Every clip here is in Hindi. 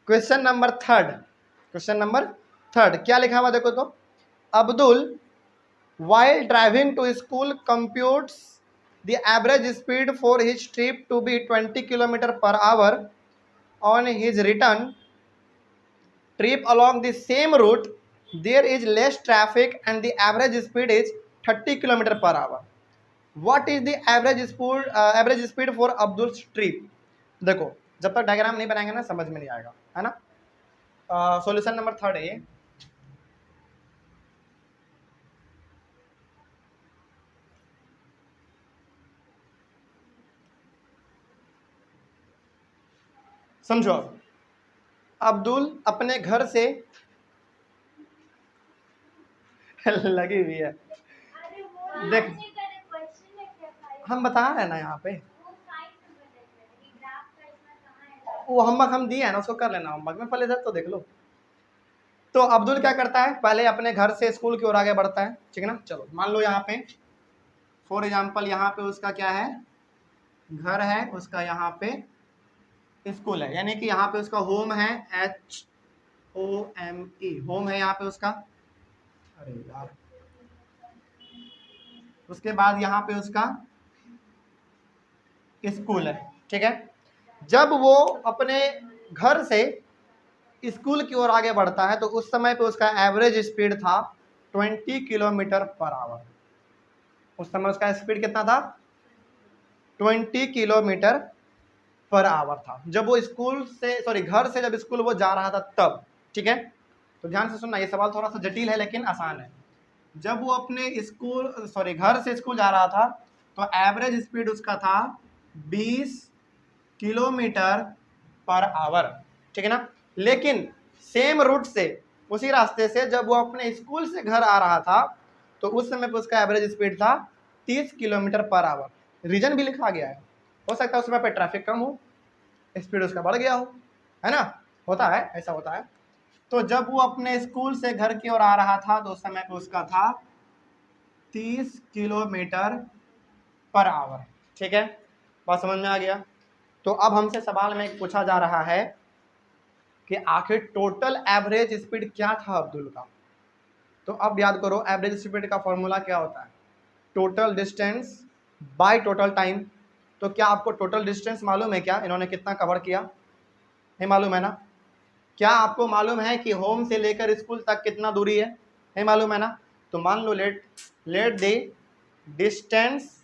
क्वेश्चन नंबर थर्ड क्या लिखा हुआ देखो तो, Abdul while driving to school computes the average speed for his trip to be 20 km per hour on his return trip along the same route there is less traffic and the average speed is 30 km per hour. What is the average speed for Abdul's trip? देखो जब तक डायग्राम नहीं बनाएंगे ना समझ में नहीं आएगा, है ना। सॉल्यूशन नंबर थर्ड है ये। समझो, अब्दुल अपने घर से लगी हुई है, देख हम बता रहे हैं ना यहाँ पे, वो होमवर्क हम दिए है ना, उसको कर लेना होमवर्क में, पहले इधर तो देख लो। तो अब्दुल क्या करता है, पहले अपने घर से स्कूल की ओर आगे बढ़ता है, ठीक है ना। चलो मान लो यहाँ पे फॉर एग्जाम्पल यहाँ पे उसका क्या है, घर है, उसका यहाँ पे स्कूल है, यानी कि यहाँ पे उसका होम है, HOME होम है यहाँ पे उसका। अरे यार, उसके बाद यहाँ पे उसका स्कूल है, ठीक है। जब वो अपने घर से स्कूल की ओर आगे बढ़ता है तो उस समय पे उसका एवरेज स्पीड था 20 किलोमीटर पर आवर। उस समय उसका स्पीड कितना था, 20 किलोमीटर पर आवर था, जब वो स्कूल से घर से जब स्कूल वो जा रहा था तब, ठीक है। तो ध्यान से सुनना, ये सवाल थोड़ा सा जटिल है लेकिन आसान है। जब वो अपने घर से स्कूल जा रहा था तो एवरेज स्पीड उसका था 20 किलोमीटर पर आवर, ठीक है ना। लेकिन सेम रूट से, उसी रास्ते से जब वो अपने स्कूल से घर आ रहा था तो उस समय पर उसका एवरेज स्पीड था 30 किलोमीटर पर आवर। रीजन भी लिखा गया है, हो सकता है उस समय पे ट्रैफिक कम हो, स्पीड उसका बढ़ गया हो, है ना, होता है, ऐसा होता है। तो जब वो अपने स्कूल से घर की ओर आ रहा था तो उस समय पे उसका था 30 किलोमीटर पर आवर, ठीक है। बात समझ में आ गया। तो अब हमसे सवाल में पूछा जा रहा है कि आखिर टोटल एवरेज स्पीड क्या था अब्दुल का। तो अब याद करो, एवरेज स्पीड का फॉर्मूला क्या होता है, total distance by total time. तो क्या आपको टोटल डिस्टेंस मालूम है क्या, इन्होंने कितना कवर किया, नहीं मालूम है ना। क्या आपको मालूम है कि होम से लेकर स्कूल तक कितना दूरी है, नहीं मालूम है ना। तो मान लो let the distance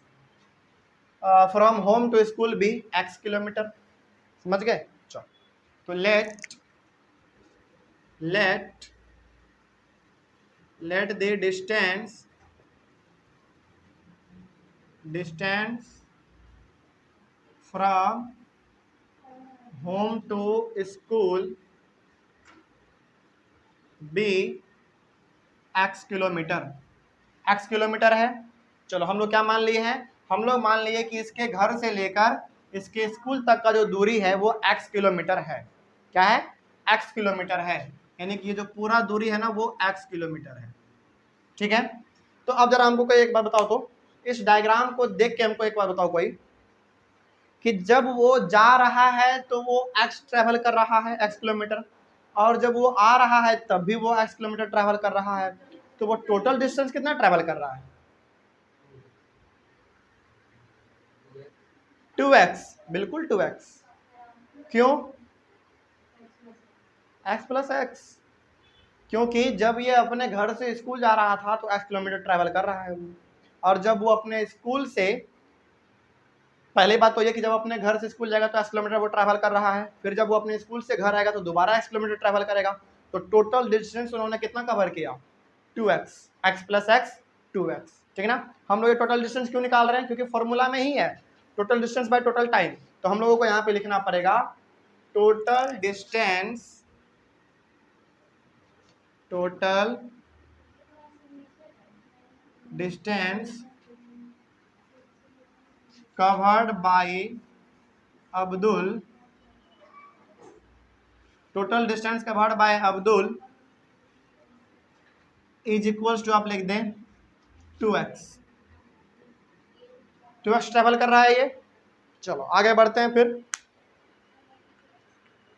from home to school be x kilometre, समझ गए। चलो, तो let the distance from home to school be x kilometre, x kilometre है। चलो हम लोग क्या मान लिए हैं, हम लोग मान लिए कि इसके घर से लेकर इसके स्कूल तक का जो दूरी है वो x किलोमीटर है। क्या है, x किलोमीटर है, यानी कि ये जो पूरा दूरी है ना वो x किलोमीटर है, ठीक है। तो अब जरा हमको कोई एक बात बताओ, तो इस डायग्राम को देख के हमको एक बात बताओ कोई, कि जब वो जा रहा है तो वो x ट्रेवल कर रहा है, x किलोमीटर, और जब वो आ रहा है तब भी वो x किलोमीटर ट्रेवल कर रहा है, तो वो टोटल डिस्टेंस कितना ट्रेवल कर रहा है, 2x, बिल्कुल 2x। क्यों, x प्लस x, क्योंकि जब ये अपने घर से स्कूल जा रहा था तो x किलोमीटर ट्रैवल कर रहा है, और जब वो अपने स्कूल से, पहली बात तो ये कि जब अपने घर से स्कूल जाएगा तो x किलोमीटर वो ट्रैवल कर रहा है, फिर जब वो अपने स्कूल से घर आएगा तो दोबारा x किलोमीटर ट्रैवल करेगा, तो टोटल डिस्टेंस उन्होंने कितना कवर किया, 2x, x plus x 2x, ठीक है ना। हम लोग ये टोटल डिस्टेंस क्यों निकाल रहे हैं, क्योंकि फॉर्मूला में ही है total distance by total time. तो हम लोगों को यहाँ पे लिखना पड़ेगा total distance covered by Abdul, total distance covered by Abdul is equals to, आप लिख दें 2x, 2x ट्रेवल कर रहा है ये। चलो आगे बढ़ते हैं फिर।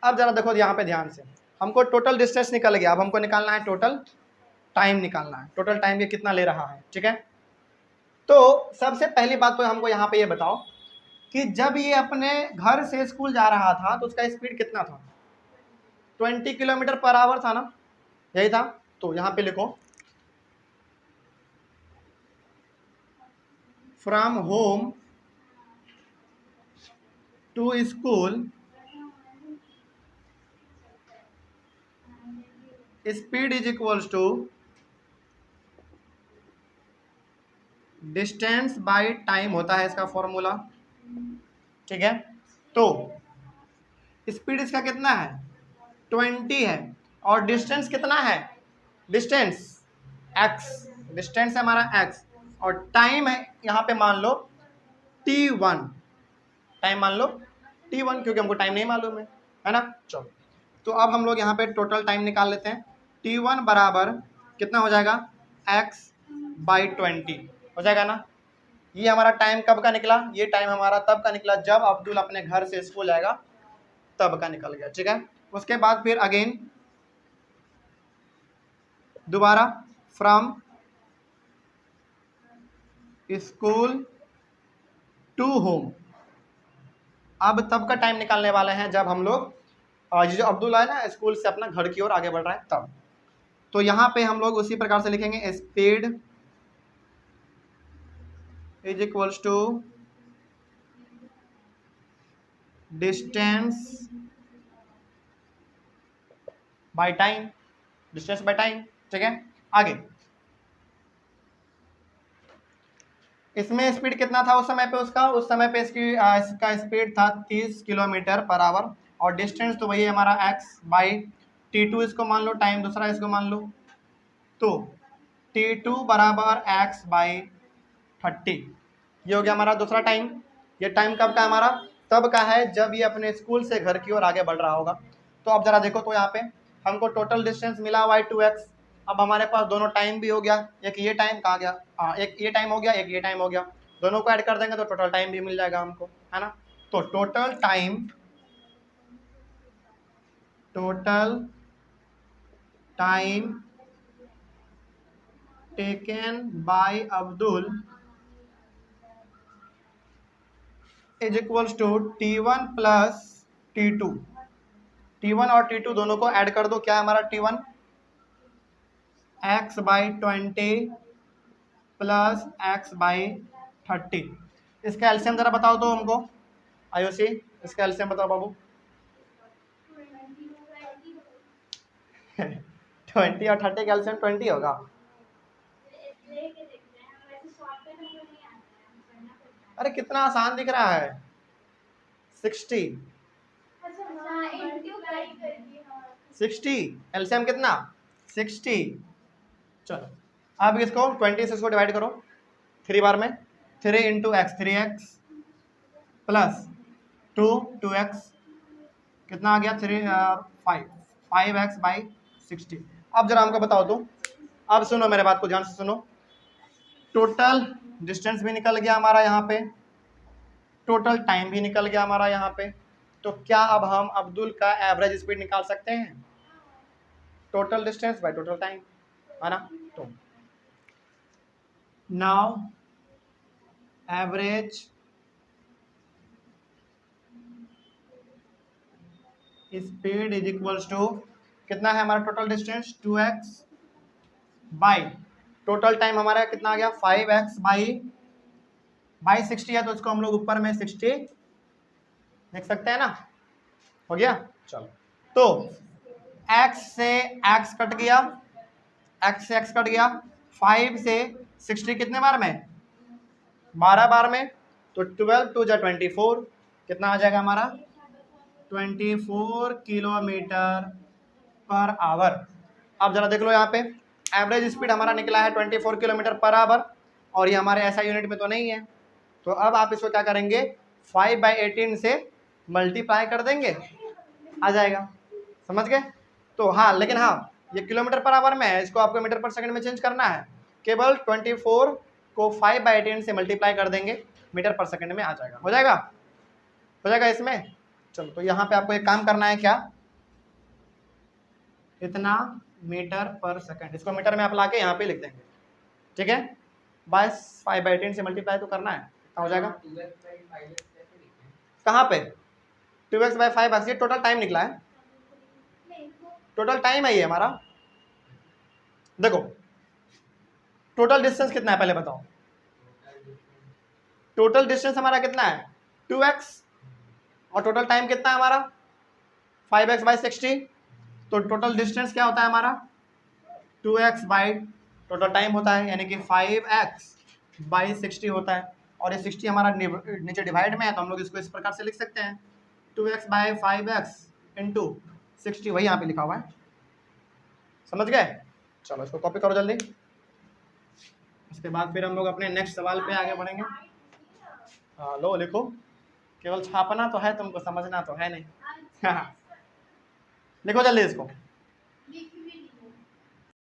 अब जरा देखो यहाँ पे ध्यान से, हमको टोटल डिस्टेंस निकल गया, अब हमको निकालना है टोटल टाइम निकालना है, टोटल टाइम ये कितना ले रहा है, ठीक है। तो सबसे पहली बात तो हमको यहाँ पे ये बताओ कि जब ये अपने घर से स्कूल जा रहा था तो उसका स्पीड कितना था, 20 किलोमीटर पर आवर था ना, यही था। तो यहाँ पे लिखो from home to school speed is equals to distance by time होता है इसका फॉर्मूला, ठीक है। तो स्पीड इसका कितना है, 20 है, और डिस्टेंस कितना है, डिस्टेंस x, डिस्टेंस है हमारा x, और टाइम है यहाँ पे मान लो t1, टाइम मान लो t1 क्योंकि हमको टाइम नहीं मालूम है ना। चलो तो अब हम लोग यहाँ पे टोटल टाइम निकाल लेते हैं। t1 बराबर कितना हो जाएगा, x/20 हो जाएगा ना। ये हमारा टाइम कब का निकला, ये टाइम हमारा तब का निकला जब अब्दुल अपने घर से स्कूल जाएगा, तब का निकल गया, ठीक है। उसके बाद फिर अगेन दोबारा फ्रॉम स्कूल टू होम, अब तब का टाइम निकालने वाले हैं जब हम लोग जो अब्दुल है ना स्कूल से अपना घर की ओर आगे बढ़ रहा है तब। तो यहाँ पे हम लोग उसी प्रकार से लिखेंगे speed is equals to distance by time, distance by time, ठीक है। आगे इसमें स्पीड कितना था उस समय पे उसका, उस समय पे इसका स्पीड था 30 किलोमीटर पर आवर, और डिस्टेंस तो वही हमारा x/t2 इसको मान लो, टाइम दूसरा इसको मान लो। तो t2 बराबर x/30, ये हो गया हमारा दूसरा टाइम। ये टाइम कब का हमारा, तब का है जब ये अपने स्कूल से घर की ओर आगे बढ़ रहा होगा। तो अब जरा देखो, तो यहाँ पे हमको टोटल डिस्टेंस मिला हुआ है 2x, अब हमारे पास दोनों टाइम भी हो गया, एक ये टाइम कहाँ गया, हाँ एक ये टाइम हो गया, एक ये टाइम हो गया, दोनों को ऐड कर देंगे तो टोटल टाइम भी मिल जाएगा हमको, है ना। तो total time taken by Abdul is equals to t1 plus t2, t1 और t2 दोनों को ऐड कर दो, क्या हमारा t1 x/20 प्लस x/30। इसका एलसीएम जरा बताओ तो हमको, आयुषी इसका एलसीएम बताओ बाबू। 20 और 30 का एलसीएम 20 होगा। अरे कितना आसान दिख रहा है, 60 एलसीएम कितना 60। चलो अब इसको 20 से इसको डिवाइड करो 3 बार में, 3 into x 3x plus 2x कितना आ गया 5x/60। अब जरा हमको बताओ तो, अब सुनो मेरे बात को ध्यान से सुनो, टोटल डिस्टेंस भी निकल गया हमारा यहाँ पे, टोटल टाइम भी निकल गया हमारा यहाँ पे। तो क्या अब हम अब्दुल का एवरेज स्पीड निकाल सकते हैं, total distance by total time, है ना। तो now average speed is equals to कितना है हमारा total distance 2x by total time हमारा कितना आ गया 5x/60 है, तो इसको हम लोग ऊपर में 60 लिख सकते हैं ना, हो गया। चलो तो x से x कट गया, x से x कट गया, 5 से 60 कितने बार में 12 बार में, तो 12 2 × 24 कितना आ जाएगा हमारा 24 किलोमीटर पर आवर। अब जरा देख लो यहाँ पे एवरेज स्पीड हमारा निकला है 24 किलोमीटर पर आवर, और ये हमारे ऐसा यूनिट में तो नहीं है। तो अब आप इसको क्या करेंगे 5/18 से मल्टीप्लाई कर देंगे, आ जाएगा, समझ गए। तो हाँ लेकिन हाँ ये किलोमीटर पर आवर में है, इसको आपको मीटर पर सेकंड में चेंज करना है, केवल 24 को 5/18 से मल्टीप्लाई कर देंगे, मीटर पर सेकंड में आ जाएगा, हो जाएगा इसमें। चलो तो यहाँ पे आपको एक काम करना है, क्या, इतना मीटर पर सेकंड, इसको मीटर में आप लाके यहाँ पे लिख देंगे, ठीक है। बाय 5/10 से मल्टीप्लाई तो करना है, कितना हो जाएगा, कहाँ पे 2x/5x, ये टोटल टाइम निकला है, टोटल टाइम है ये हमारा। देखो टोटल डिस्टेंस कितना है पहले बताओ, टोटल डिस्टेंस हमारा कितना है 2x, और टोटल टाइम कितना है हमारा 5x/60, तो टोटल डिस्टेंस क्या होता है हमारा 2x बाई टोटल टाइम होता है, यानी कि 5x/60 होता है, और ये 60 हमारा नीचे डिवाइड में है, तो हम लोग इसको इस प्रकार से लिख सकते हैं 2x/5x इंटू 60, वही यहाँ पे लिखा हुआ है, समझ गए। चलो इसको कॉपी करो जल्दी, इसके बाद फिर हम लोग अपने नेक्स्ट सवाल पे आगे बढ़ेंगे। हाँ लो लिखो, केवल छापना तो है, तुमको समझना तो है नहीं। लिखो जल्दी इसको।